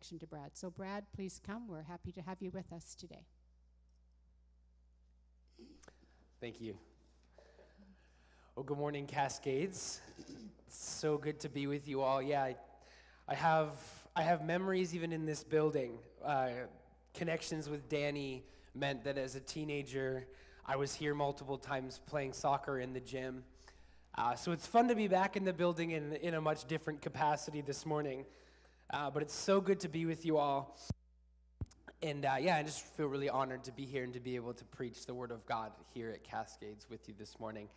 connection to Brad. So Brad, please come. We're happy to have you with us today. Thank you. Well, good morning, Cascades. It's so good to be with you all. Yeah, I have memories even in this building. Connections with Danny meant that as a teenager, I was here multiple times playing soccer in the gym. So it's fun to be back in the building in a much different capacity this morning. But it's so good to be with you all. And I just feel really honored to be here and to be able to preach the Word of God here at Cascades with you this morning.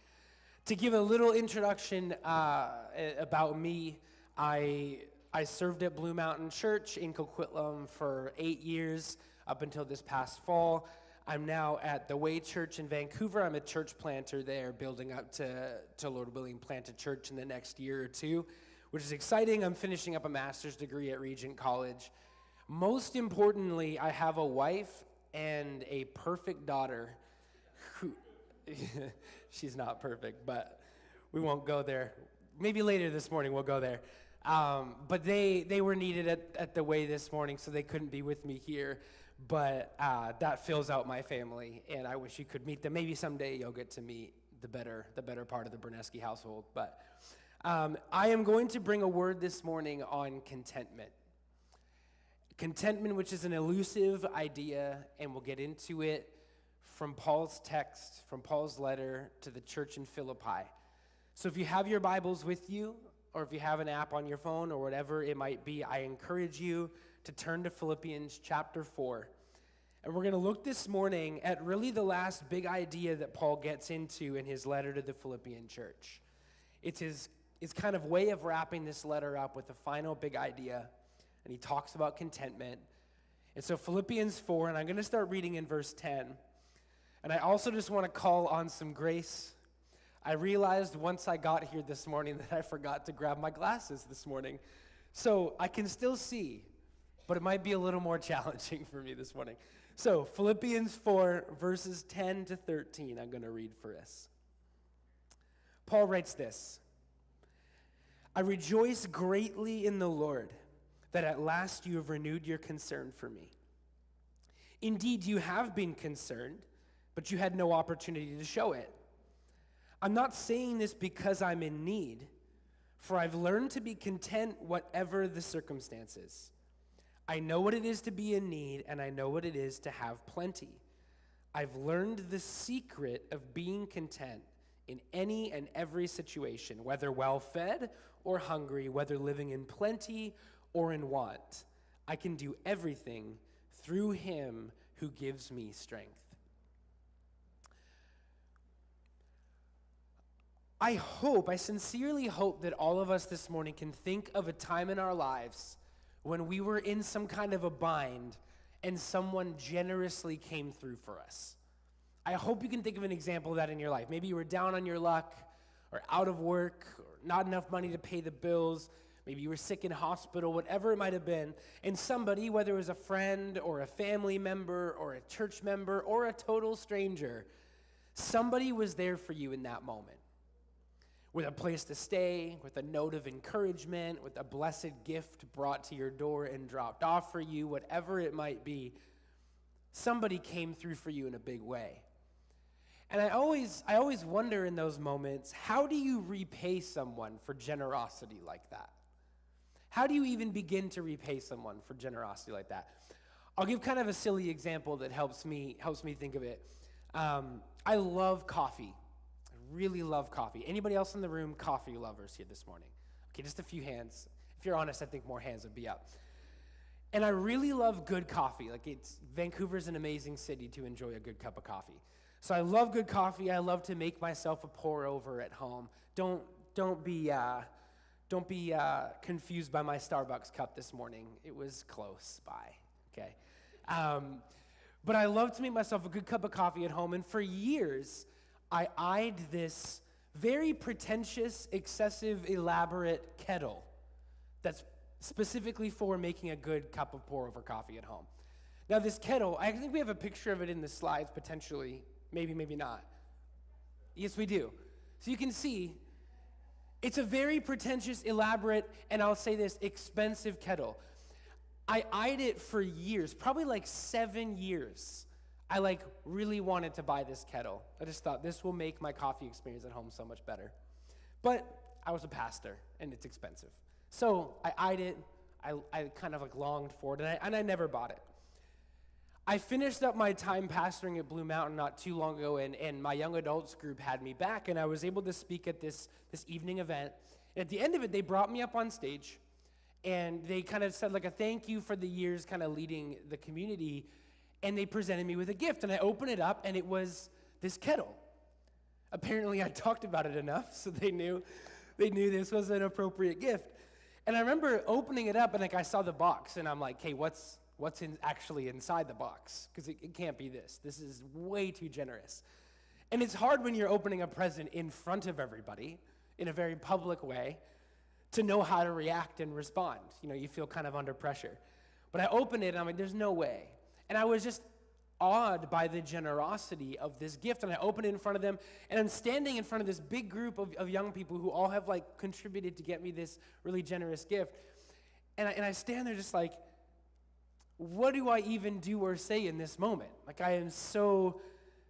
To give a little introduction about me, I served at Blue Mountain Church in Coquitlam for 8 years up until this past fall. I'm now at the Way Church in Vancouver. I'm a church planter there, building up to Lord willing, plant a church in the next year or two, which is exciting. I'm finishing up a master's degree at Regent College. Most importantly, I have a wife and a perfect daughter who, she's not perfect, but we won't go there. Maybe later this morning we'll go there. But they were needed at the Way this morning, so they couldn't be with me here. But that fills out my family, and I wish you could meet them. Maybe someday you'll get to meet the better part of the Bruneski household. But I am going to bring a word this morning on contentment. Contentment, which is an elusive idea, and we'll get into it from Paul's text, from Paul's letter to the church in Philippi. So if you have your Bibles with you, or if you have an app on your phone, or whatever it might be, I encourage you to turn to Philippians chapter 4. And we're going to look this morning at really the last big idea that Paul gets into in his letter to the Philippian church. It's his kind of way of wrapping this letter up with the final big idea. And he talks about contentment. And so Philippians 4, and I'm going to start reading in verse 10. And I also just want to call on some grace. I realized once I got here this morning that I forgot to grab my glasses this morning. So I can still see, but it might be a little more challenging for me this morning. So Philippians 4, verses 10 to 13, I'm going to read for us. Paul writes this: I rejoice greatly in the Lord that at last you have renewed your concern for me. Indeed, you have been concerned, but you had no opportunity to show it. I'm not saying this because I'm in need, for I've learned to be content whatever the circumstances. I know what it is to be in need, and I know what it is to have plenty. I've learned the secret of being content in any and every situation, whether well-fed or hungry, whether living in plenty or in want. I can do everything through him who gives me strength. I sincerely hope that all of us this morning can think of a time in our lives when we were in some kind of a bind and someone generously came through for us. I hope you can think of an example of that in your life. Maybe you were down on your luck or out of work or not enough money to pay the bills. Maybe you were sick in hospital, whatever it might have been, and somebody, whether it was a friend or a family member or a church member or a total stranger, somebody was there for you in that moment. With a place to stay, with a note of encouragement, with a blessed gift brought to your door and dropped off for you, whatever it might be, somebody came through for you in a big way. And I always wonder in those moments, how do you repay someone for generosity like that? How do you even begin to repay someone for generosity like that? I'll give kind of a silly example that helps me think of it. I love coffee. I really love coffee. Anybody else in the room coffee lovers here this morning? Okay, just a few hands. If you're honest, I think more hands would be up. And I really love good coffee. Vancouver's an amazing city to enjoy a good cup of coffee. So I love good coffee. I love to make myself a pour over at home. Don't be confused by my Starbucks cup this morning. It was close by, okay? But I love to make myself a good cup of coffee at home, and for years, I eyed this very pretentious, excessive, elaborate kettle that's specifically for making a good cup of pour-over coffee at home. Now, this kettle, I think we have a picture of it in the slides, potentially. Maybe, maybe not. Yes, we do. So you can see, it's a very pretentious, elaborate, and I'll say this, expensive kettle. I eyed it for years, probably like 7 years. I like really wanted to buy this kettle. I just thought this will make my coffee experience at home so much better. But I was a pastor and it's expensive. So I eyed it. I kind of like longed for it and I never bought it. I finished up my time pastoring at Blue Mountain not too long ago, and my young adults group had me back, and I was able to speak at this evening event. And at the end of it, they brought me up on stage, and they kind of said like a thank you for the years kind of leading the community, and they presented me with a gift, and I opened it up, and it was this kettle. Apparently, I talked about it enough, so they knew this was an appropriate gift. And I remember opening it up, and like I saw the box, and I'm like, hey, what's actually inside the box? Because it can't be this. This is way too generous. And it's hard when you're opening a present in front of everybody in a very public way to know how to react and respond. You know, you feel kind of under pressure. But I opened it, and I'm like, there's no way. And I was just awed by the generosity of this gift. And I opened it in front of them, and I'm standing in front of this big group of young people who all have like contributed to get me this really generous gift. And I stand there just like, what do I even do or say in this moment? Like, I am so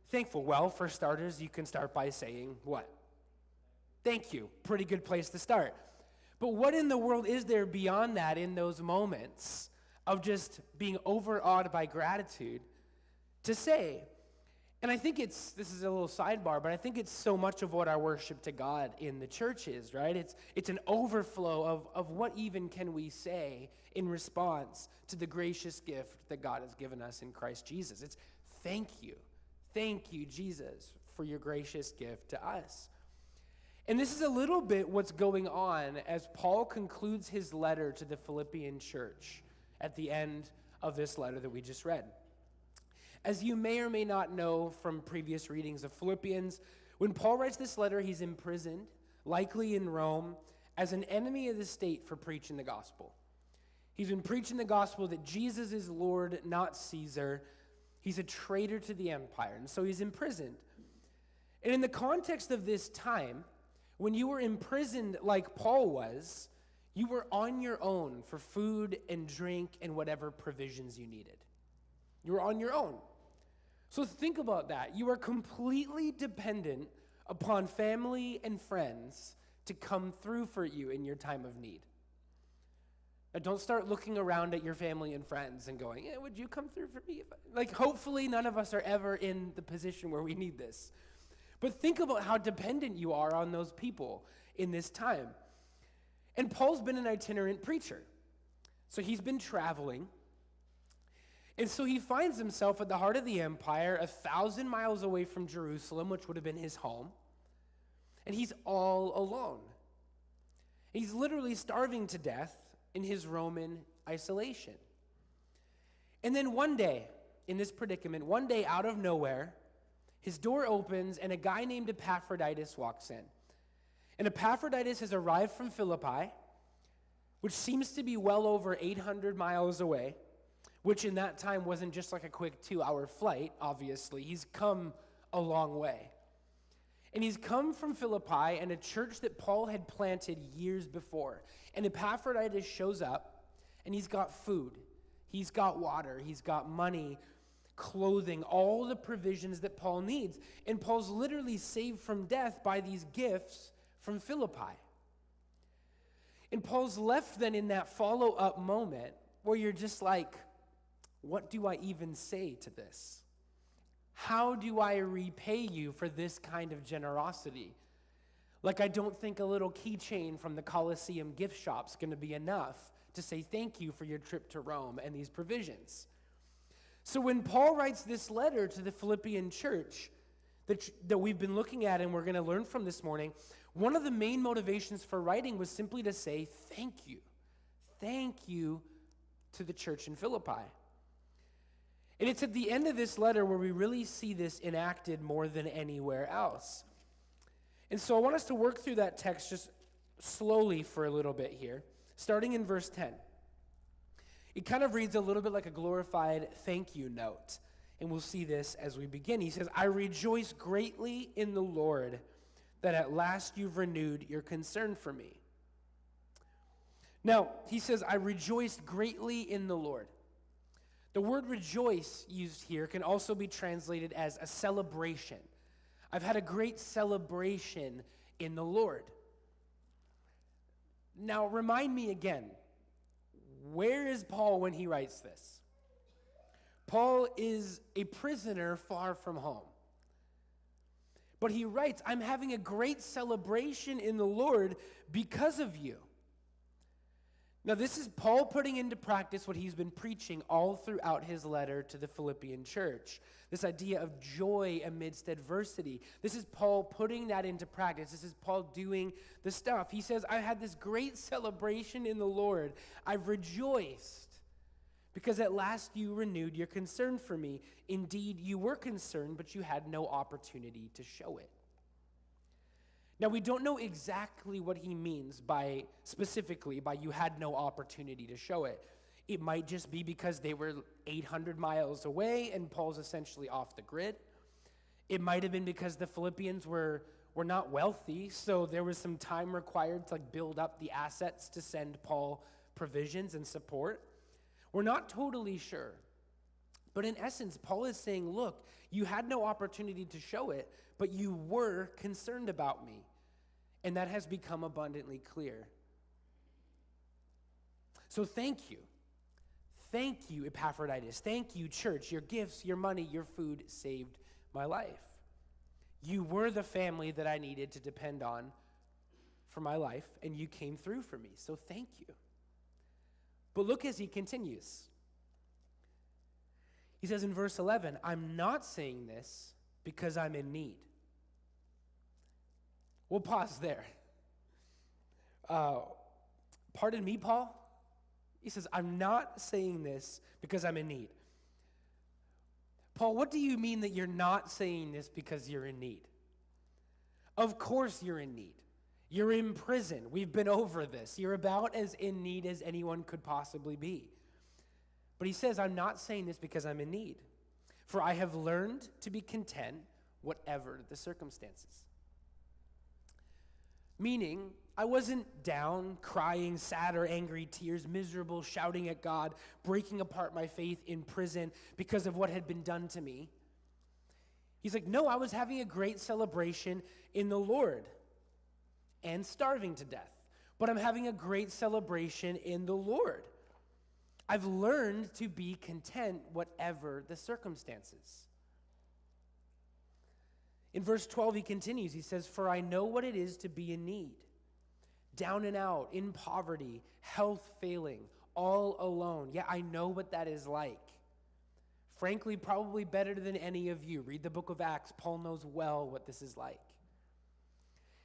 thankful. Well, for starters, you can start by saying what? Thank you. Pretty good place to start. But what in the world is there beyond that in those moments of just being overawed by gratitude to say? And I think this is a little sidebar, but I think it's so much of what our worship to God in the church is, right? It's an overflow of what even can we say in response to the gracious gift that God has given us in Christ Jesus. It's thank you, Jesus, for your gracious gift to us. And this is a little bit what's going on as Paul concludes his letter to the Philippian church at the end of this letter that we just read. As you may or may not know from previous readings of Philippians, when Paul writes this letter, he's imprisoned, likely in Rome, as an enemy of the state for preaching the gospel. He's been preaching the gospel that Jesus is Lord, not Caesar. He's a traitor to the empire, and so he's imprisoned. And in the context of this time, when you were imprisoned like Paul was, you were on your own for food and drink and whatever provisions you needed. You were on your own. So think about that. You are completely dependent upon family and friends to come through for you in your time of need. Now, don't start looking around at your family and friends and going, yeah, would you come through for me? Like, hopefully none of us are ever in the position where we need this. But think about how dependent you are on those people in this time. And Paul's been an itinerant preacher. So he's been traveling. And so he finds himself at the heart of the empire, 1,000 miles away from Jerusalem, which would have been his home. And he's all alone. He's literally starving to death in his Roman isolation. And then one day, in this predicament, one day out of nowhere, his door opens and a guy named Epaphroditus walks in. And Epaphroditus has arrived from Philippi, which seems to be well over 800 miles away, which in that time wasn't just like a quick 2-hour flight, obviously. He's come a long way. And he's come from Philippi and a church that Paul had planted years before. And Epaphroditus shows up, and he's got food, he's got water, he's got money, clothing, all the provisions that Paul needs. And Paul's literally saved from death by these gifts from Philippi. And Paul's left then in that follow-up moment where you're just like, what do I even say to this? How do I repay you for this kind of generosity? Like, I don't think a little keychain from the Colosseum gift shop's going to be enough to say thank you for your trip to Rome and these provisions. So when Paul writes this letter to the Philippian church that we've been looking at and we're going to learn from this morning, one of the main motivations for writing was simply to say thank you. Thank you to the church in Philippi. And it's at the end of this letter where we really see this enacted more than anywhere else. And so I want us to work through that text just slowly for a little bit here, starting in verse 10. It kind of reads a little bit like a glorified thank you note. And we'll see this as we begin. He says, I rejoice greatly in the Lord that at last you've renewed your concern for me. Now, he says, I rejoiced greatly in the Lord. The word rejoice used here can also be translated as a celebration. I've had a great celebration in the Lord. Now, remind me again, where is Paul when he writes this? Paul is a prisoner far from home. But he writes, I'm having a great celebration in the Lord because of you. Now, this is Paul putting into practice what he's been preaching all throughout his letter to the Philippian church. This idea of joy amidst adversity. This is Paul putting that into practice. This is Paul doing the stuff. He says, I had this great celebration in the Lord. I've rejoiced because at last you renewed your concern for me. Indeed, you were concerned, but you had no opportunity to show it. Now, we don't know exactly what he means specifically by you had no opportunity to show it. It might just be because they were 800 miles away and Paul's essentially off the grid. It might have been because the Philippians were not wealthy, so there was some time required to build up the assets to send Paul provisions and support. We're not totally sure. But in essence, Paul is saying, look, you had no opportunity to show it, but you were concerned about me. And that has become abundantly clear. So thank you. Thank you, Epaphroditus. Thank you, church. Your gifts, your money, your food saved my life. You were the family that I needed to depend on for my life, and you came through for me. So thank you. But look as he continues. He says in verse 11, I'm not saying this because I'm in need. We'll pause there. Pardon me, Paul? He says, I'm not saying this because I'm in need. Paul, what do you mean that you're not saying this because you're in need? Of course you're in need. You're in prison. We've been over this. You're about as in need as anyone could possibly be. But he says, I'm not saying this because I'm in need. For I have learned to be content whatever the circumstances. Meaning, I wasn't down, crying, sad or angry, tears, miserable, shouting at God, breaking apart my faith in prison because of what had been done to me. He's like, no, I was having a great celebration in the Lord and starving to death. But I'm having a great celebration in the Lord. I've learned to be content whatever the circumstances. In verse 12, he continues. He says, for I know what it is to be in need, down and out, in poverty, health failing, all alone. Yeah, I know what that is like. Frankly, probably better than any of you. Read the book of Acts. Paul knows well what this is like.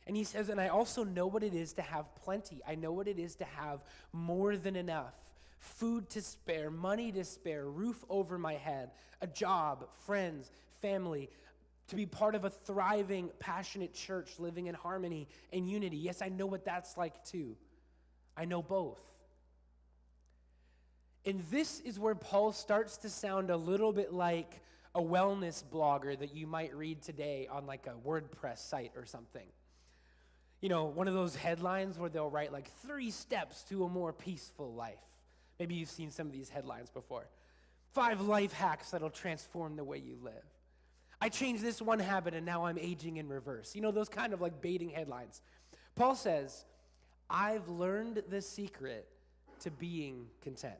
And he says, and I also know what it is to have plenty. I know what it is to have more than enough. Food to spare, money to spare, roof over my head, a job, friends, family, to be part of a thriving, passionate church living in harmony and unity. Yes, I know what that's like too. I know both. And this is where Paul starts to sound a little bit like a wellness blogger that you might read today on like a WordPress site or something. You know, one of those headlines where they'll write like 3 steps to a more peaceful life. Maybe you've seen some of these headlines before. 5 life hacks that'll transform the way you live. I changed this one habit and now I'm aging in reverse. You know, those kind of like baiting headlines. Paul says, I've learned the secret to being content.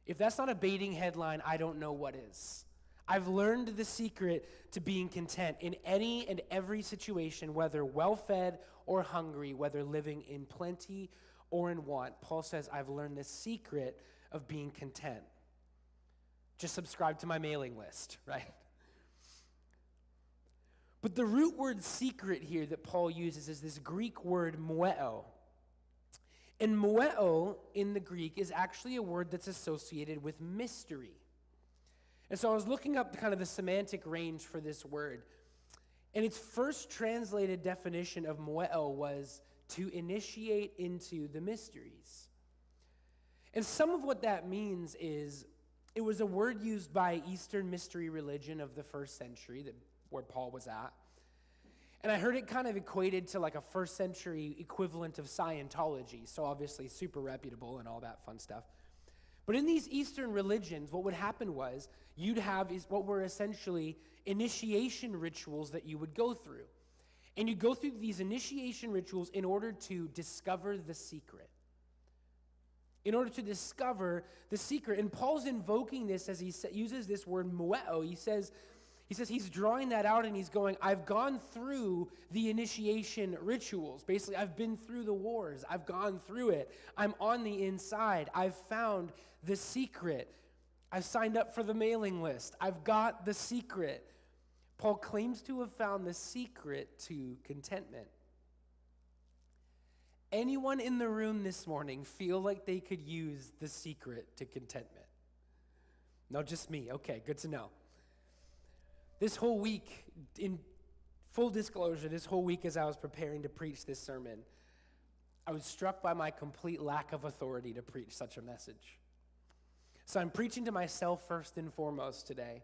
If that's not a baiting headline, I don't know what is. I've learned the secret to being content in any and every situation, whether well-fed or hungry, whether living in plenty or in want. Paul says, I've learned the secret of being content. Just subscribe to my mailing list, right? But the root word secret here that Paul uses is this Greek word moeo. And moeo in the Greek is actually a word that's associated with mystery. And so I was looking up kind of the semantic range for this word. And its first translated definition of moeo was to initiate into the mysteries. And some of what that means is it was a word used by Eastern mystery religion of the first century, where Paul was at. And I heard it kind of equated to like a first century equivalent of Scientology. So obviously super reputable and all that fun stuff. But in these Eastern religions, what would happen was you'd have is what were essentially initiation rituals that you would go through. And you'd go through these initiation rituals in order to discover the secret. In order to discover the secret. And Paul's invoking this as he uses this word moeo. He says he's drawing that out and he's going, I've gone through the initiation rituals. Basically, I've been through the wars. I've gone through it. I'm on the inside. I've found the secret. I've signed up for the mailing list. I've got the secret. Paul claims to have found the secret to contentment. Anyone in the room this morning feel like they could use the secret to contentment? No, just me. Okay, good to know. This whole week, in full disclosure, this whole week as I was preparing to preach this sermon, I was struck by my complete lack of authority to preach such a message. So I'm preaching to myself first and foremost today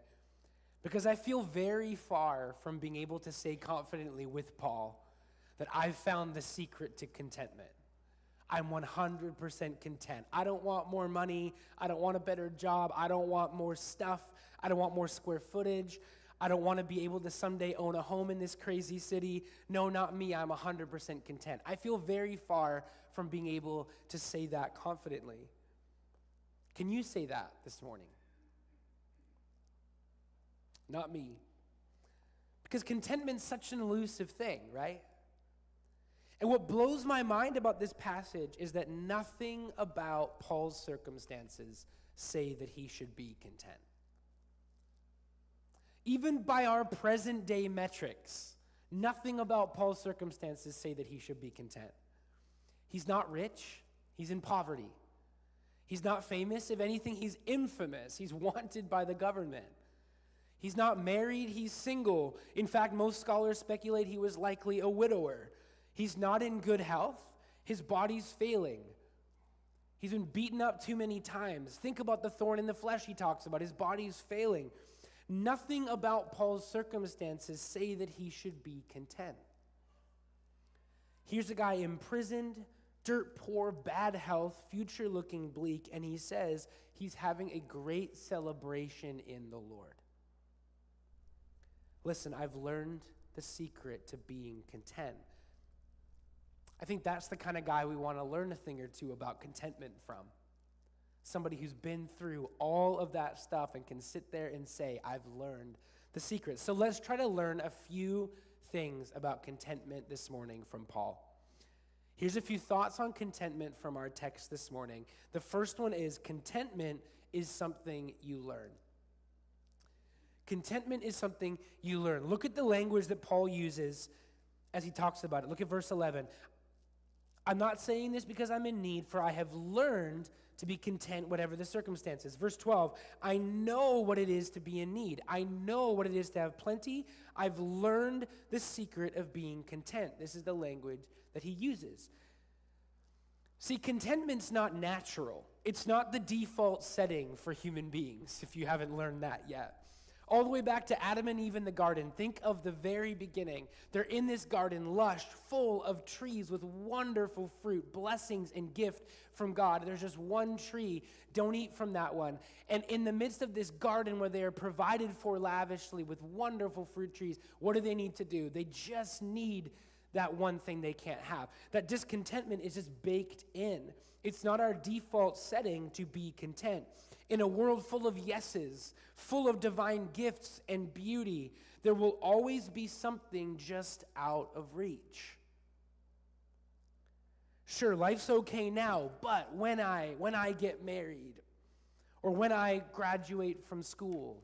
because I feel very far from being able to say confidently with Paul that I've found the secret to contentment. I'm 100% content. I don't want more money. I don't want a better job. I don't want more stuff. I don't want more square footage. I don't want to be able to someday own a home in this crazy city. No, not me. I'm 100% content. I feel very far from being able to say that confidently. Can you say that this morning? Not me. Because contentment's such an elusive thing, right? And what blows my mind about this passage is that nothing about Paul's circumstances say that he should be content. Even by our present day metrics, nothing about Paul's circumstances say that he should be content. He's not rich. He's in poverty. He's not famous. If anything, he's infamous. He's wanted by the government. He's not married. He's single. In fact, most scholars speculate he was likely a widower. He's not in good health. His body's failing. He's been beaten up too many times. Think about the thorn in the flesh he talks about. His body's failing. Nothing about Paul's circumstances say that he should be content. Here's a guy imprisoned, dirt poor, bad health, future looking bleak, and he says he's having a great celebration in the Lord. Listen, I've learned the secret to being content. I think that's the kind of guy we want to learn a thing or two about contentment from. Somebody who's been through all of that stuff and can sit there and say, I've learned the secret. So let's try to learn a few things about contentment this morning from Paul. Here's a few thoughts on contentment from our text this morning. The first one is contentment is something you learn. Contentment is something you learn. Look at the language that Paul uses as he talks about it. Look at verse 11. I'm not saying this because I'm in need, for I have learned to be content whatever the circumstances. Verse 12, I know what it is to be in need. I know what it is to have plenty. I've learned the secret of being content. This is the language that he uses. See, contentment's not natural. It's not the default setting for human beings, if you haven't learned that yet. All the way back to Adam and Eve in the garden. Think of the very beginning. They're in this garden, lush, full of trees with wonderful fruit, blessings and gift from God. There's just one tree. Don't eat from that one. And in the midst of this garden where they are provided for lavishly with wonderful fruit trees, what do they need to do? They just need that one thing they can't have. That discontentment is just baked in. It's not our default setting to be content. In a world full of yeses, full of divine gifts and beauty, there will always be something just out of reach. Sure, life's okay now, but when I get married, or when I graduate from school,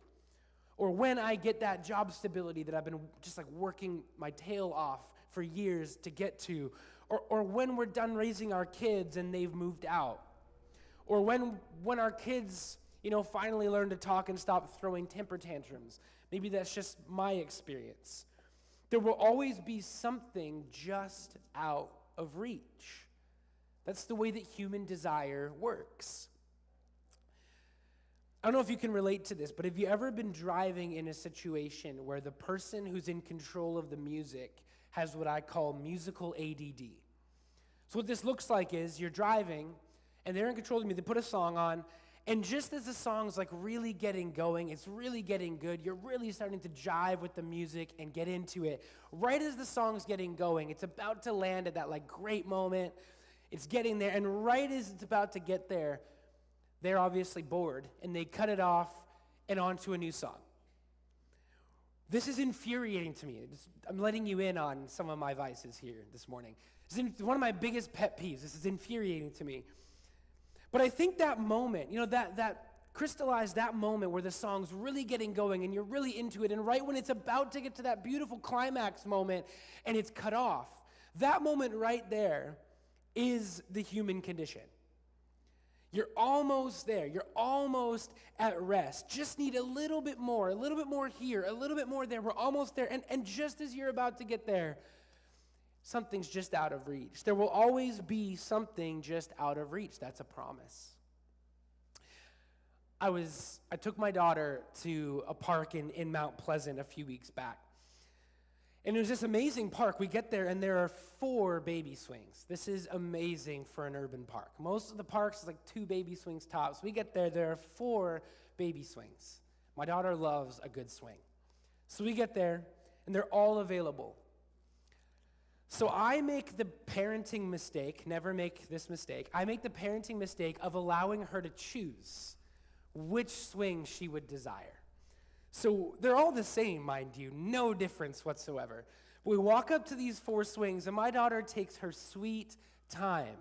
or when I get that job stability that I've been just like working my tail off for years to get to, or when we're done raising our kids and they've moved out, or when our kids, finally learn to talk and stop throwing temper tantrums. Maybe that's just my experience. There will always be something just out of reach. That's the way that human desire works. I don't know if you can relate to this, but have you ever been driving in a situation where the person who's in control of the music has what I call musical ADD. So what this looks like is you're driving, and they're in control of me. They put a song on, and just as the song's like really getting going, it's really getting good, you're really starting to jive with the music and get into it. Right as the song's getting going, it's about to land at that like great moment. It's getting there, and right as it's about to get there, they're obviously bored, and they cut it off and on to a new song. This is infuriating to me. I'm letting you in on some of my vices here this morning. This is one of my biggest pet peeves. This is infuriating to me. But I think that moment, that crystallized that moment where the song's really getting going and you're really into it, and right when it's about to get to that beautiful climax moment and it's cut off, that moment right there is the human condition. You're almost there. You're almost at rest. Just need a little bit more here, a little bit more there. We're almost there. And just as you're about to get there, something's just out of reach. There will always be something just out of reach. That's a promise. I took my daughter to a park in Mount Pleasant a few weeks back. And it was this amazing park. We get there, and there are 4 baby swings. This is amazing for an urban park. Most of the parks is like 2 baby swings tops. We get there are 4 baby swings. My daughter loves a good swing. So we get there, and they're all available. So I make the parenting mistake, never make this mistake. I make the parenting mistake of allowing her to choose which swing she would desire. So they're all the same, mind you, no difference whatsoever. We walk up to these 4 swings, and my daughter takes her sweet time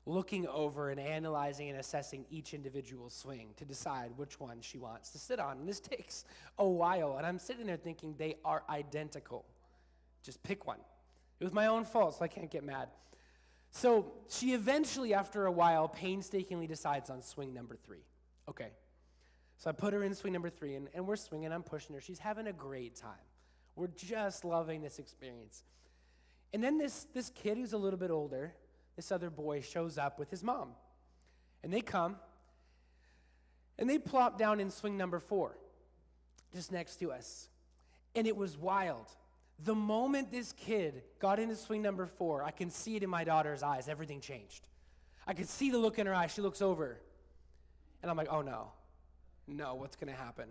looking over and analyzing and assessing each individual swing to decide which one she wants to sit on. And this takes a while, and I'm sitting there thinking they are identical. Just pick one. It was my own fault, so I can't get mad. So she eventually, after a while, painstakingly decides on swing number 3. Okay. So I put her in swing number 3, and we're swinging, I'm pushing her. She's having a great time. We're just loving this experience. And then this kid who's a little bit older, this other boy, shows up with his mom. And they come, and they plop down in swing number 4, just next to us. And it was wild. The moment this kid got into swing number 4, I can see it in my daughter's eyes. Everything changed. I could see the look in her eye. She looks over, and I'm like, oh no. No, what's going to happen?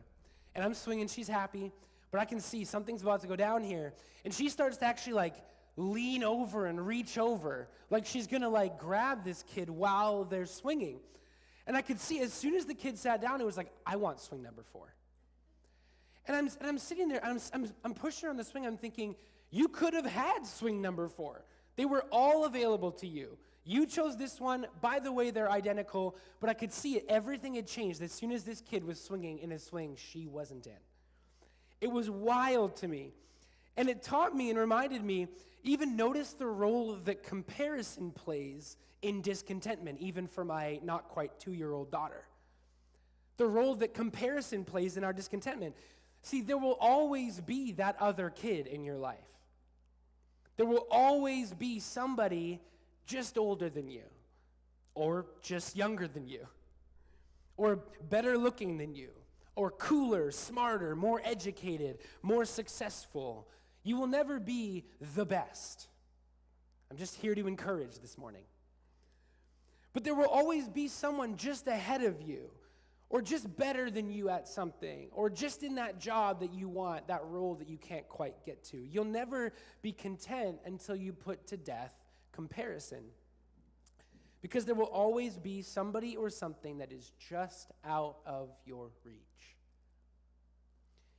And I'm swinging, she's happy, but I can see something's about to go down here. And she starts to actually lean over and reach over, like she's going to grab this kid while they're swinging. And I could see as soon as the kid sat down, it was like, I want swing number 4. And I'm sitting there, I'm pushing her on the swing, I'm thinking, you could have had swing number 4. They were all available to you. You chose this one. By the way, they're identical, but I could see it. Everything had changed. As soon as this kid was swinging in his swing, she wasn't in. It was wild to me. And it taught me and reminded me, even notice the role that comparison plays in discontentment, even for my not quite 2-year-old daughter. The role that comparison plays in our discontentment. See, there will always be that other kid in your life. There will always be somebody just older than you, or just younger than you, or better looking than you, or cooler, smarter, more educated, more successful. You will never be the best. I'm just here to encourage this morning. But there will always be someone just ahead of you, or just better than you at something, or just in that job that you want, that role that you can't quite get to. You'll never be content until you put to death comparison. Because there will always be somebody or something that is just out of your reach.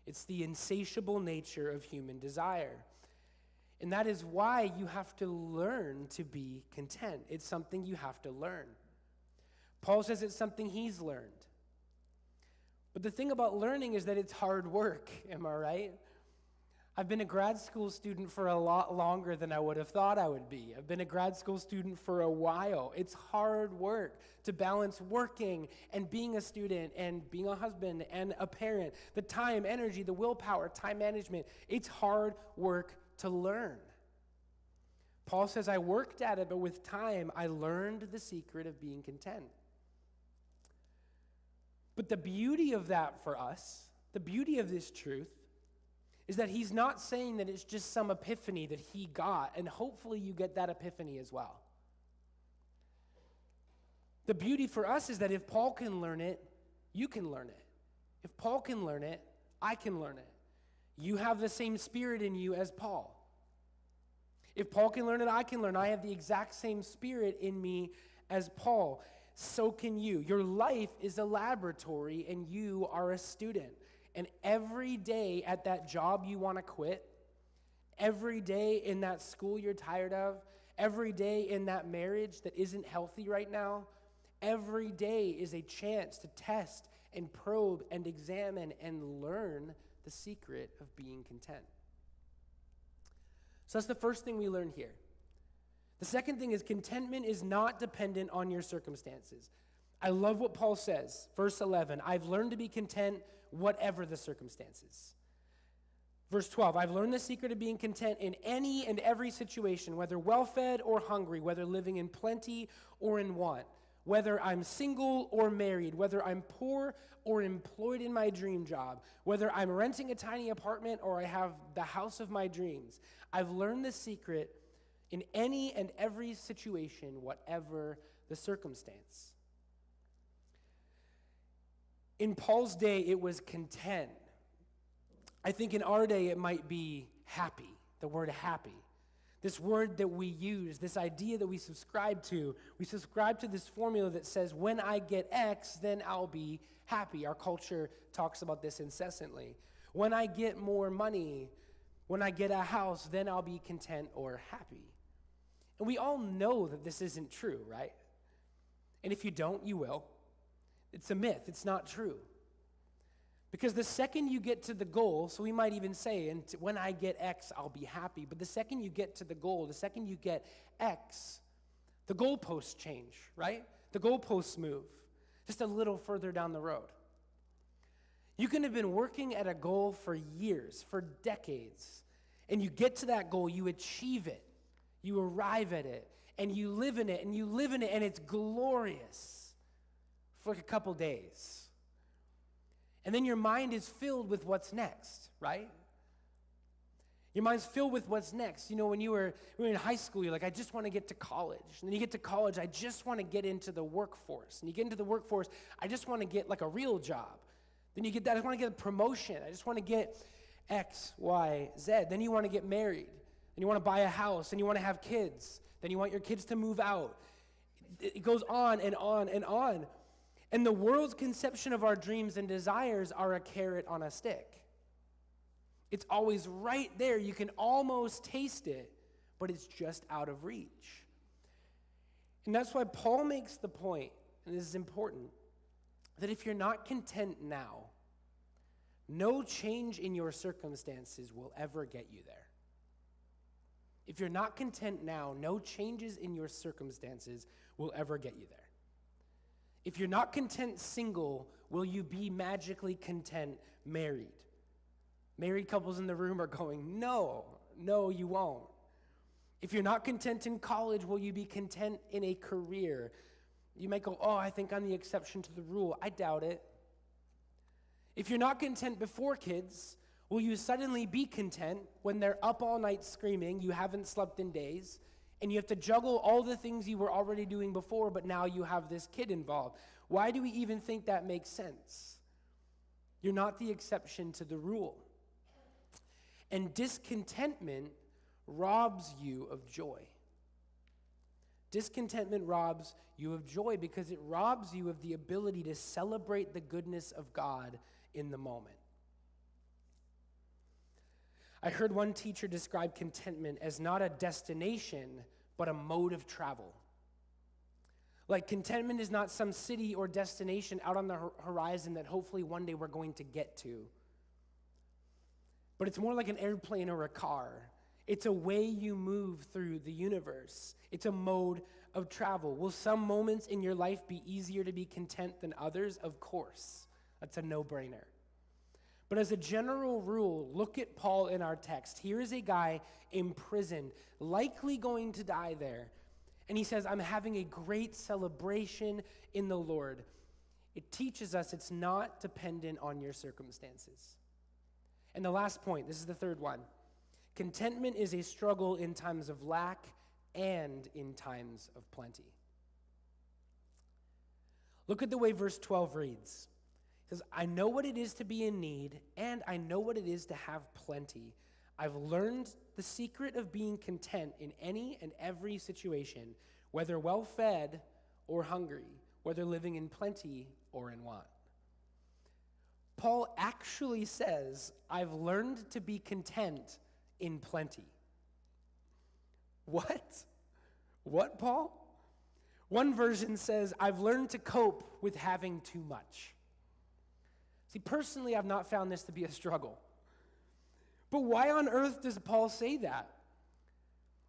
It's the insatiable nature of human desire. And that is why you have to learn to be content. It's something you have to learn. Paul says it's something he's learned. But the thing about learning is that it's hard work, am I right? I've been a grad school student for a lot longer than I would have thought I would be. I've been a grad school student for a while. It's hard work to balance working and being a student and being a husband and a parent. The time, energy, the willpower, time management. It's hard work to learn. Paul says, I worked at it, but with time, I learned the secret of being content. But the beauty of that for us, the beauty of this truth, is that he's not saying that it's just some epiphany that he got, and hopefully you get that epiphany as well. The beauty for us is that if Paul can learn it, you can learn it. If Paul can learn it, I can learn it. You have the same spirit in you as Paul. If Paul can learn it, I can learn. I have the exact same spirit in me as Paul. So can you. Your life is a laboratory, and you are a student. And every day at that job you want to quit, every day in that school you're tired of, every day in that marriage that isn't healthy right now, every day is a chance to test and probe and examine and learn the secret of being content. So that's the first thing we learn here. The second thing is contentment is not dependent on your circumstances. I love what Paul says. Verse 11, I've learned to be content whatever the circumstances. Verse 12, I've learned the secret of being content in any and every situation, whether well-fed or hungry, whether living in plenty or in want, whether I'm single or married, whether I'm poor or employed in my dream job, whether I'm renting a tiny apartment or I have the house of my dreams. I've learned the secret in any and every situation, whatever the circumstance. In Paul's day, it was content. I think in our day, it might be happy, the word happy. This word that we use, this idea that we subscribe to this formula that says, when I get X, then I'll be happy. Our culture talks about this incessantly. When I get more money, when I get a house, then I'll be content or happy. And we all know that this isn't true, right? And if you don't, you will. It's a myth. It's not true. Because the second you get to the goal, so we might even say, and when I get X, I'll be happy. But the second you get to the goal, the second you get X, the goalposts change, right? The goalposts move just a little further down the road. You can have been working at a goal for years, for decades, and you get to that goal, you achieve it, you arrive at it, and you live in it, and you live in it, and it's glorious for like a couple days. And then your mind is filled with what's next, right? Your mind's filled with what's next. You know, when you were in high school, you're like, I just want to get to college. And then you get to college, I just want to get into the workforce. And you get into the workforce, I just want to get like a real job. Then you get that, I just want to get a promotion. I just want to get X, Y, Z. Then you want to get married. Then you want to buy a house. Then you want to have kids. Then you want your kids to move out. It goes on and on and on. And the world's conception of our dreams and desires are a carrot on a stick. It's always right there. You can almost taste it, but it's just out of reach. And that's why Paul makes the point, and this is important, that if you're not content now, no change in your circumstances will ever get you there. If you're not content now, no changes in your circumstances will ever get you there. If you're not content single, will you be magically content married? Married couples in the room are going, no, you won't. If you're not content in college, will you be content in a career? You might go, I think I'm the exception to the rule. I doubt it. If you're not content before kids, will you suddenly be content when they're up all night screaming, you haven't slept in days, and you have to juggle all the things you were already doing before, but now you have this kid involved? Why do we even think that makes sense? You're not the exception to the rule. And discontentment robs you of joy. Discontentment robs you of joy because it robs you of the ability to celebrate the goodness of God in the moment. I heard one teacher describe contentment as not a destination, but a mode of travel. Like contentment is not some city or destination out on the horizon that hopefully one day we're going to get to. But it's more like an airplane or a car. It's a way you move through the universe. It's a mode of travel. Will some moments in your life be easier to be content than others? Of course. That's a no-brainer. But as a general rule, look at Paul in our text. Here is a guy imprisoned, likely going to die there. And he says, I'm having a great celebration in the Lord. It teaches us it's not dependent on your circumstances. And the last point, this is the third one. Contentment is a struggle in times of lack and in times of plenty. Look at the way verse 12 reads. It says, I know what it is to be in need, and I know what it is to have plenty. I've learned the secret of being content in any and every situation, whether well-fed or hungry, whether living in plenty or in want. Paul actually says, I've learned to be content in plenty. What? What, Paul? One version says, I've learned to cope with having too much. See, personally, I've not found this to be a struggle. But why on earth does Paul say that?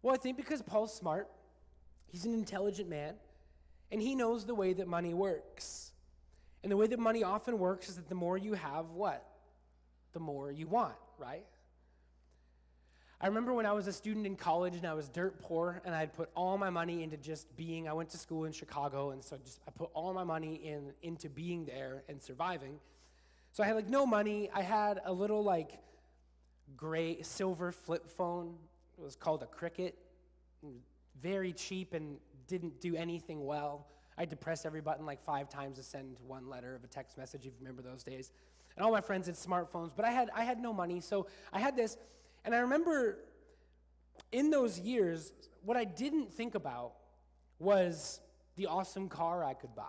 Well, I think because Paul's smart. He's an intelligent man, and he knows the way that money works. And the way that money often works is that the more you have, what? The more you want, right? I remember when I was a student in college and I was dirt poor and I'd put all my money into just being. I went to school in Chicago, and so I put all my money into being there and surviving. So I had no money. I had a little gray silver flip phone. It was called a Cricket. Very cheap and didn't do anything well. I had to press every button 5 times to send one letter of a text message, if you remember those days. And all my friends had smartphones, but I had no money, so I had this. And I remember in those years, what I didn't think about was the awesome car I could buy.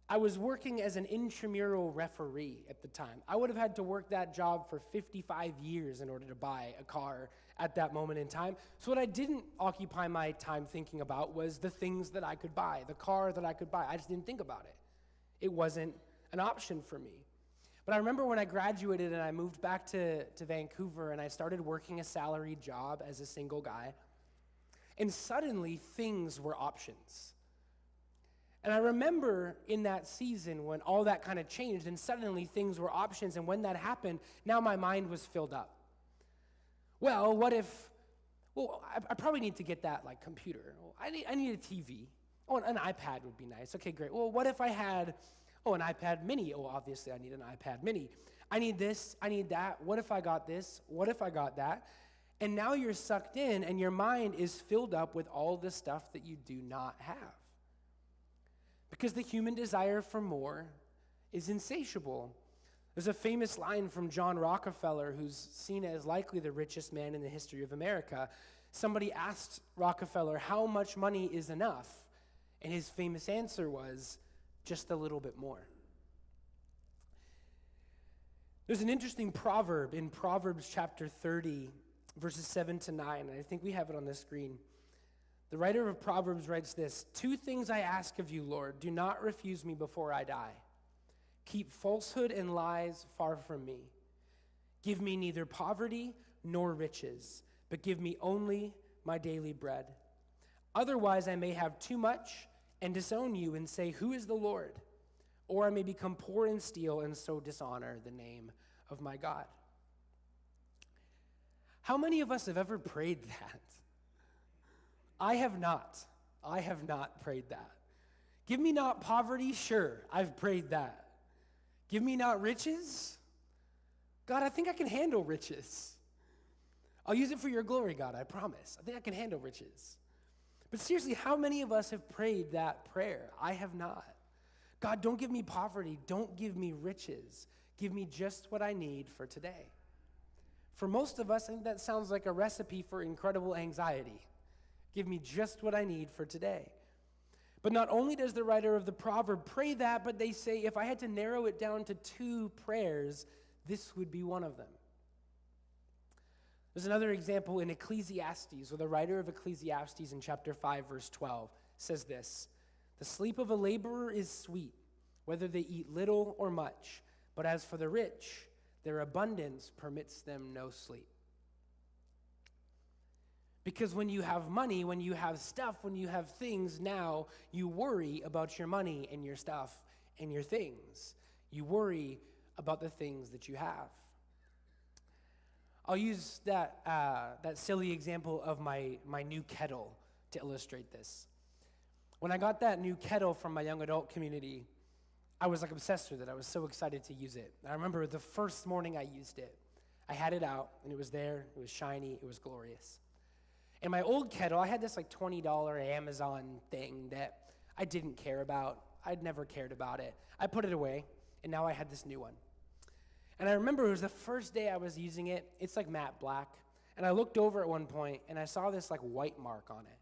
I was working as an intramural referee at the time. I would have had to work that job for 55 years in order to buy a car at that moment in time. So what I didn't occupy my time thinking about was the things that I could buy, the car that I could buy. I just didn't think about it. It wasn't an option for me. But I remember when I graduated and I moved back to Vancouver and I started working a salaried job as a single guy, and suddenly things were options. And I remember in that season when all that kind of changed and suddenly things were options, and when that happened, now my mind was filled up. Well, what if, I probably need to get that computer. I need a TV. Oh, an iPad would be nice. Okay, great. Well, what if I had, an iPad mini? Oh, obviously I need an iPad mini. I need this, I need that. What if I got this? What if I got that? And now you're sucked in and your mind is filled up with all the stuff that you do not have. Because the human desire for more is insatiable. There's a famous line from John Rockefeller, who's seen as likely the richest man in the history of America. Somebody asked Rockefeller, how much money is enough? And his famous answer was, just a little bit more. There's an interesting proverb in Proverbs chapter 30, verses 7 to 9, and I think we have it on the screen. The writer of Proverbs writes this, 2 things I ask of you, Lord, do not refuse me before I die. Keep falsehood and lies far from me. Give me neither poverty nor riches, but give me only my daily bread. Otherwise I may have too much and disown you and say, who is the Lord? Or I may become poor and steal and so dishonor the name of my God. How many of us have ever prayed that? I have not. I have not prayed that. Give me not poverty, sure, I've prayed that. Give me not riches? God, I think I can handle riches. I'll use it for your glory, God, I promise. I think I can handle riches. But seriously, how many of us have prayed that prayer? I have not. God, don't give me poverty. Don't give me riches. Give me just what I need for today. For most of us, I think that sounds like a recipe for incredible anxiety. Give me just what I need for today. But not only does the writer of the proverb pray that, but they say, if I had to narrow it down to 2 prayers, this would be one of them. There's another example in Ecclesiastes, where the writer of Ecclesiastes in chapter 5, verse 12 says this, the sleep of a laborer is sweet, whether they eat little or much, but as for the rich, their abundance permits them no sleep. Because when you have money, when you have stuff, when you have things, now you worry about your money and your stuff and your things. You worry about the things that you have. I'll use that silly example of my new kettle to illustrate this. When I got that new kettle from my young adult community, I was like obsessed with it. I was so excited to use it. I remember the first morning I used it. I had it out, and it was there. It was shiny. It was glorious. In my old kettle, I had this like $20 Amazon thing that I didn't care about. I'd never cared about it. I put it away, and now I had this new one. And I remember it was the first day I was using it. It's like matte black. And I looked over at one point, and I saw this like white mark on it.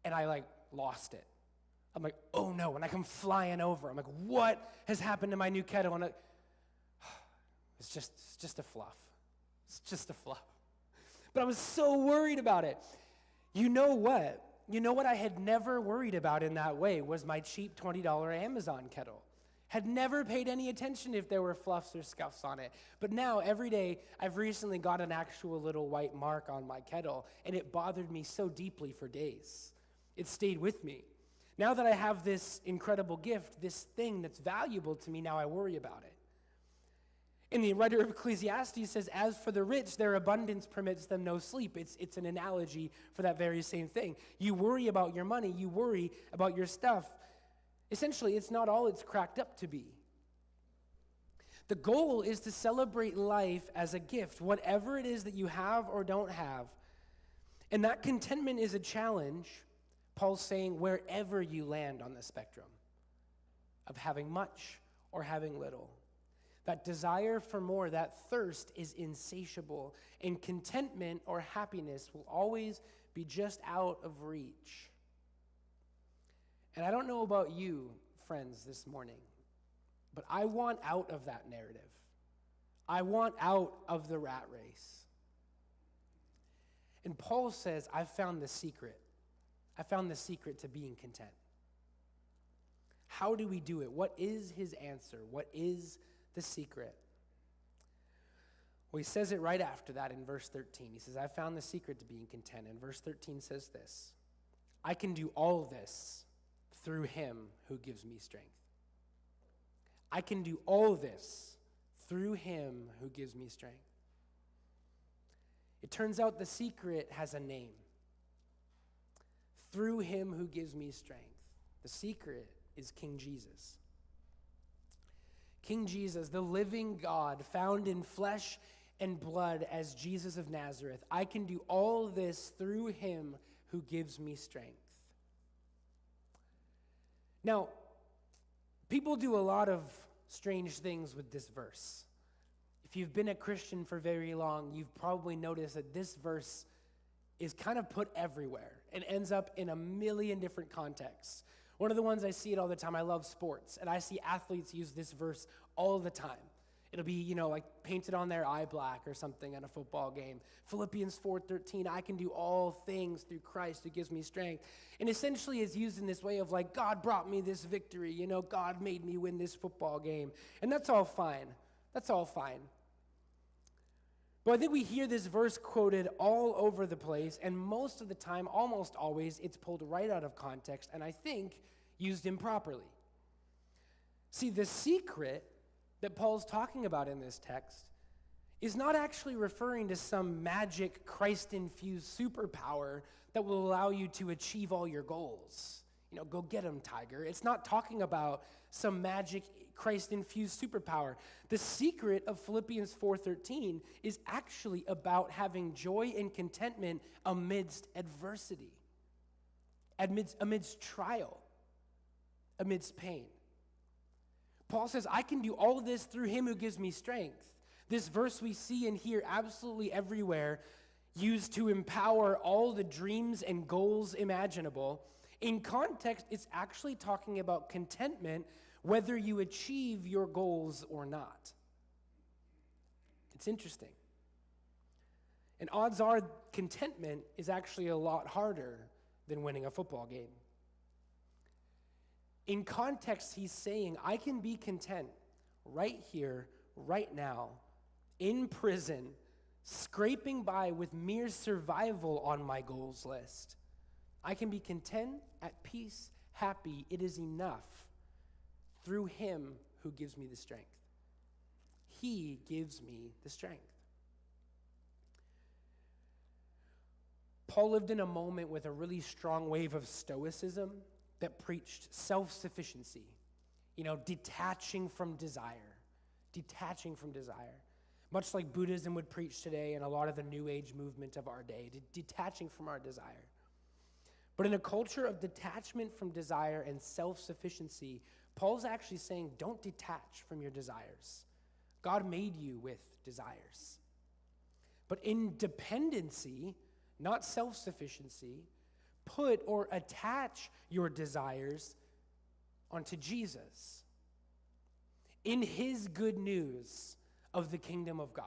And I like lost it. I'm like, oh no, and I come flying over. I'm like, what has happened to my new kettle? And it's just a fluff. It's just a fluff. But I was so worried about it. You know what? You know what I had never worried about in that way was my cheap $20 Amazon kettle. Had never paid any attention if there were fluffs or scuffs on it. But now, every day, I've recently got an actual little white mark on my kettle, and it bothered me so deeply for days. It stayed with me. Now that I have this incredible gift, this thing that's valuable to me, now I worry about it. And the writer of Ecclesiastes says, as for the rich, their abundance permits them no sleep. It's an analogy for that very same thing. You worry about your money. You worry about your stuff. Essentially, it's not all it's cracked up to be. The goal is to celebrate life as a gift, whatever it is that you have or don't have. And that contentment is a challenge, Paul's saying, wherever you land on the spectrum of having much or having little. That desire for more, that thirst is insatiable, and contentment or happiness will always be just out of reach. And I don't know about you, friends, this morning, but I want out of that narrative. I want out of the rat race. And Paul says, I've found the secret. I found the secret to being content. How do we do it? What is his answer? What is the secret? Well, he says it right after that in verse 13. He says, I found the secret to being content. And verse 13 says this, I can do all this through him who gives me strength. I can do all this through him who gives me strength. It turns out the secret has a name. Through him who gives me strength. The secret is King Jesus. King Jesus, the living God, found in flesh and blood as Jesus of Nazareth. I can do all this through him who gives me strength. Now, people do a lot of strange things with this verse. If you've been a Christian for very long, you've probably noticed that this verse is kind of put everywhere and ends up in a million different contexts. One of the ones I see it all the time, I love sports, and I see athletes use this verse all the time. It'll be, like painted on their eye black or something at a football game. Philippians 4:13, I can do all things through Christ who gives me strength. And essentially it's used in this way of like, God brought me this victory, God made me win this football game. And that's all fine. That's all fine. But I think we hear this verse quoted all over the place, and most of the time, almost always, it's pulled right out of context, and I think used improperly. See, the secret that Paul's talking about in this text is not actually referring to some magic Christ-infused superpower that will allow you to achieve all your goals. Go get them, Tiger. It's not talking about some magic Christ-infused superpower. The secret of Philippians 4:13 is actually about having joy and contentment amidst adversity, amidst trial, amidst pain. Paul says, I can do all of this through him who gives me strength. This verse we see and hear absolutely everywhere, used to empower all the dreams and goals imaginable. In context, it's actually talking about contentment, whether you achieve your goals or not. It's interesting. And odds are contentment is actually a lot harder than winning a football game. In context, he's saying, I can be content right here, right now, in prison, scraping by with mere survival on my goals list. I can be content, at peace, happy. It is enough through him who gives me the strength. He gives me the strength. Paul lived in a moment with a really strong wave of stoicism that preached self-sufficiency. detaching from desire. Detaching from desire. Much like Buddhism would preach today and a lot of the New Age movement of our day, detaching from our desire. But in a culture of detachment from desire and self-sufficiency, Paul's actually saying, don't detach from your desires. God made you with desires. But in dependency, not self-sufficiency, put or attach your desires onto Jesus. In his good news of the kingdom of God.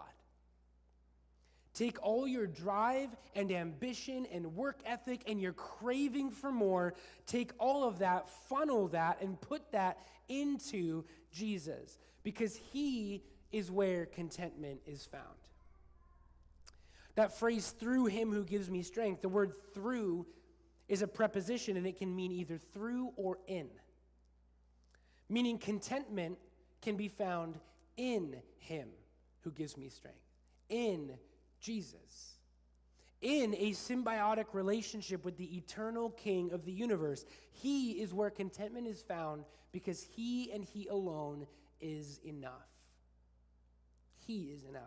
Take all your drive and ambition and work ethic and your craving for more, take all of that, funnel that, and put that into Jesus, because he is where contentment is found. That phrase, through him who gives me strength, the word through is a preposition, and it can mean either through or in. Meaning contentment can be found in him who gives me strength. In Jesus. In a symbiotic relationship with the eternal King of the universe. He is where contentment is found because he and he alone is enough. He is enough.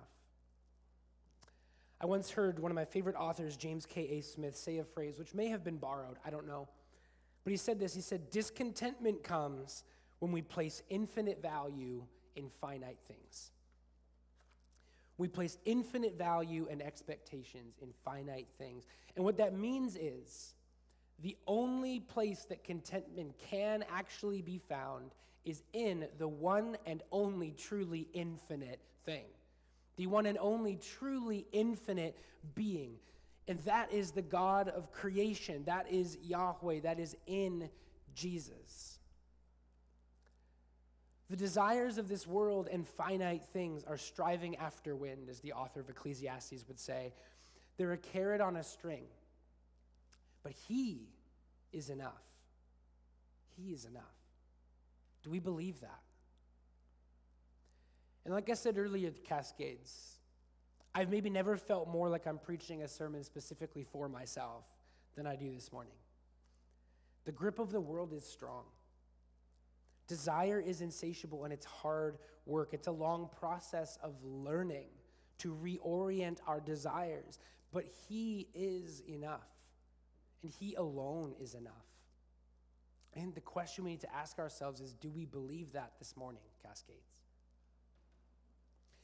I once heard one of my favorite authors, James K.A. Smith, say a phrase which may have been borrowed, I don't know. But he said this, he said, discontentment comes when we place infinite value in finite things. We place infinite value and expectations in finite things. And what that means is the only place that contentment can actually be found is in the one and only truly infinite thing. The one and only truly infinite being. And that is the God of creation. That is Yahweh. That is in Jesus. The desires of this world and finite things are striving after wind, as the author of Ecclesiastes would say. They're a carrot on a string. But he is enough. He is enough. Do we believe that? And like I said earlier at the Cascades, I've maybe never felt more like I'm preaching a sermon specifically for myself than I do this morning. The grip of the world is strong. Desire is insatiable and it's hard work. It's a long process of learning to reorient our desires. But he is enough. And he alone is enough. And the question we need to ask ourselves is, do we believe that this morning, Cascades?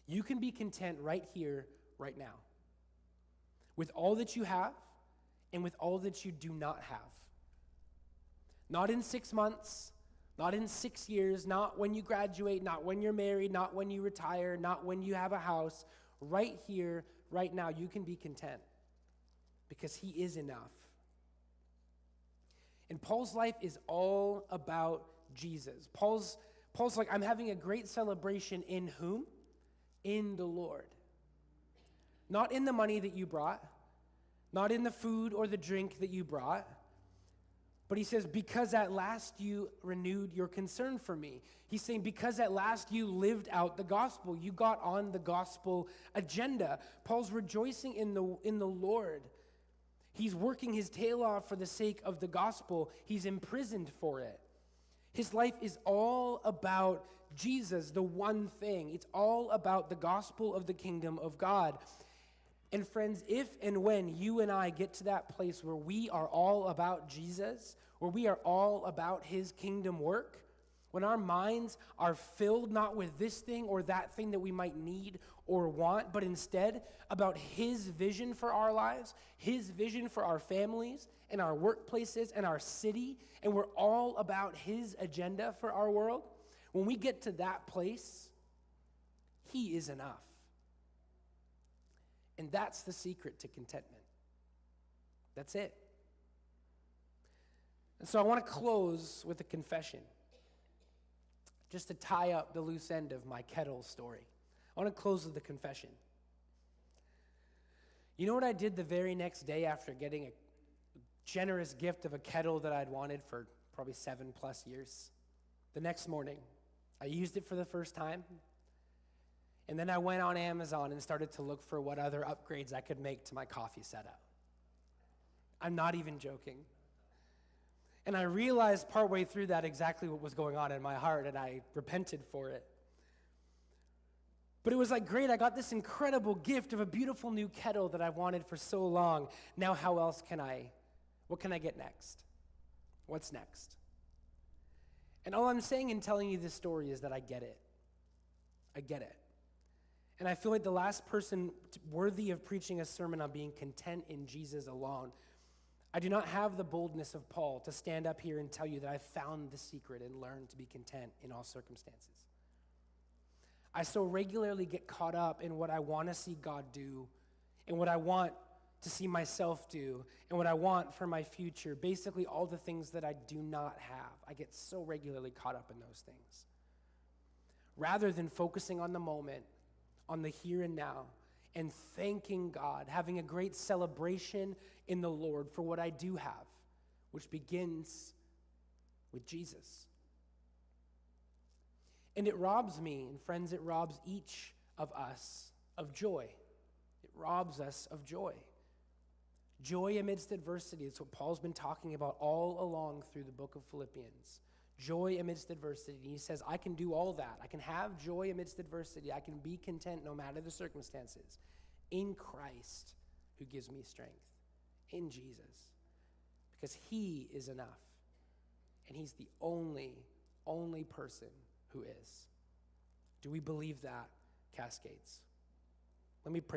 You can be content right here, right now, with all that you have and with all that you do not have. Not in 6 months, not in 6 years, not when you graduate, not when you're married, not when you retire, not when you have a house. Right here, right now, you can be content because he is enough. And Paul's life is all about Jesus. Paul's like, I'm having a great celebration in whom? In the Lord. Not in the money that you brought, not in the food or the drink that you brought, but he says, because at last you renewed your concern for me. He's saying, because at last you lived out the gospel. You got on the gospel agenda. Paul's rejoicing in the Lord. He's working his tail off for the sake of the gospel. He's imprisoned for it. His life is all about Jesus, the one thing. It's all about the gospel of the kingdom of God. And friends, if and when you and I get to that place where we are all about Jesus, where we are all about his kingdom work, when our minds are filled not with this thing or that thing that we might need or want, but instead about his vision for our lives, his vision for our families and our workplaces and our city, and we're all about his agenda for our world, when we get to that place, he is enough. And that's the secret to contentment. That's it. And so I want to close with a confession, just to tie up the loose end of my kettle story. I want to close with a confession. You know what I did the very next day after getting a generous gift of a kettle that I'd wanted for probably 7+ years? The next morning, I used it for the first time. And then I went on Amazon and started to look for what other upgrades I could make to my coffee setup. I'm not even joking. And I realized partway through that exactly what was going on in my heart, and I repented for it. But it was like, great, I got this incredible gift of a beautiful new kettle that I've wanted for so long. Now what can I get next? What's next? And all I'm saying in telling you this story is that I get it. I get it. And I feel like the last person worthy of preaching a sermon on being content in Jesus alone, I do not have the boldness of Paul to stand up here and tell you that I've found the secret and learned to be content in all circumstances. I so regularly get caught up in what I want to see God do and what I want to see myself do and what I want for my future, basically all the things that I do not have. I get so regularly caught up in those things. Rather than focusing on the moment, on the here and now, and thanking God, having a great celebration in the Lord for what I do have, which begins with Jesus. And it robs me, and friends, it robs each of us of joy. It robs us of joy. Joy amidst adversity. It's what Paul's been talking about all along through the book of Philippians. Joy amidst adversity. He says, I can do all that. I can have joy amidst adversity. I can be content no matter the circumstances. In Christ, who gives me strength. In Jesus. Because he is enough. And he's the only person who is. Do we believe that, Cascades? Let me pray.